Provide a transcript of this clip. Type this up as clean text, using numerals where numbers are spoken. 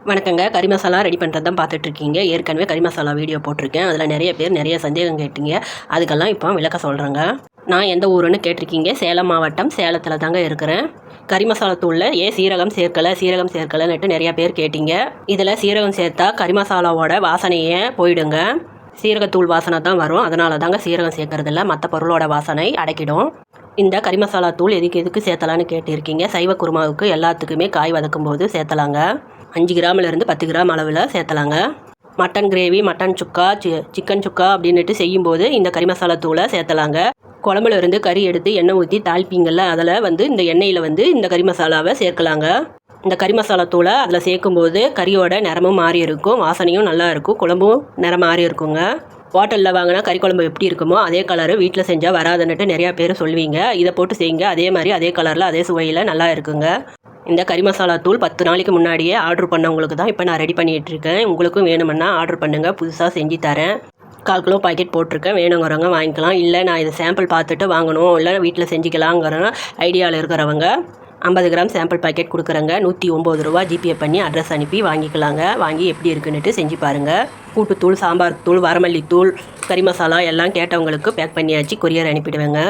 வணக்கங்க. கறி மசாலா ரெடி பண்ணுறது தான் பார்த்துட்ருக்கீங்க. ஏற்கனவே கறி மசாலா வீடியோ போட்டிருக்கேன். அதில் நிறைய பேர் நிறைய சந்தேகம் கேட்டீங்க. அதுக்கெல்லாம் இப்போ விளக்க சொல்கிறேங்க. நான் எந்த ஊருன்னு கேட்டிருக்கீங்க. சேலம் மாவட்டம், சேலத்தில் தாங்க இருக்கிறேன். கறி மசாலா தூளில் ஏன் சீரகம் சேர்க்கலைன்னுட்டு நிறைய பேர் கேட்டீங்க. இதில் சீரகம் சேர்த்தா கறி மசாலாவோட வாசனையே போயிடுங்க. சீரகத்தூள் வாசனை தான் வரும். அதனால தாங்க சீரகம் சேர்க்கறதில்ல. மற்ற பொருளோட வாசனை அடக்கிடும். இந்த கறி மசாலா தூள் எதுக்கு சேர்த்தலான்னு கேட்டிருக்கீங்க. சைவ குருமாவுக்கு எல்லாத்துக்குமே காய் வதக்கும் போது சேர்த்தலாங்க. 5 கிராமிலேருந்து 10 கிராம் அளவில் சேர்த்தலாங்க. மட்டன் கிரேவி, மட்டன் சுக்கா, சிக்கன் சுக்கா அப்படின்ட்டு செய்யும்போது இந்த கறி மசாலா தூளை சேர்த்தலாங்க. குழம்புல இருந்து கறி எடுத்து எண்ணெய் ஊற்றி தாளிப்பீங்கள்ல, அதில் இந்த எண்ணெயில் இந்த கறி மசாலாவை சேர்க்கலாங்க. இந்த கறி மசாலா தூளை அதில் சேர்க்கும்போது கறியோட நிறமும் மாறி இருக்கும், வாசனையும் நல்லா இருக்கும், குழம்பும் நிறம் மாறி இருக்குங்க. ஹோட்டலில் வாங்கினா கறி குழம்பு எப்படி இருக்குமோ அதே கலரு வீட்டில் செஞ்சால் வராதுன்னுட்டு நிறையா பேர் சொல்லுவீங்க. இதை போட்டு செய்யுங்க. அதே மாதிரி அதே கலரில் அதே சுவையில் நல்லா இருக்குங்க. இந்த கறி மசாலா தூள் 10 நாளைக்கு முன்னாடியே ஆர்டர் பண்ணவங்களுக்கு தான் இப்போ நான் ரெடி பண்ணிகிட்ருக்கேன். உங்களுக்கும் வேணுமென்னா ஆர்டர் பண்ணுங்கள். புதுசாக செஞ்சு தரேன். 1/4 கிலோ பாக்கெட் போட்டிருக்கேன். வேணுங்கிறவங்க வாங்கிக்கலாம். இல்லை நான் இதை சாம்பிள் பார்த்துட்டு வாங்கணும், இல்லை வீட்டில் செஞ்சுக்கலாங்கிற ஐடியாவில் இருக்கிறவங்க 50 கிராம் சாம்பிள் பாக்கெட் கொடுக்குறேங்க. 109 ரூபா ஜிபே பண்ணி அட்ரஸ் அனுப்பி வாங்கிக்கலாங்க. வாங்கி எப்படி இருக்குன்னுட்டு செஞ்சு பாருங்கள். கூட்டுத்தூள், சாம்பார் தூள், வரமல்லி தூள், கறி மசாலா எல்லாம் கேட்டவங்களுக்கு பேக் பண்ணியாச்சு. கொரியர் அனுப்பிடுவேங்க.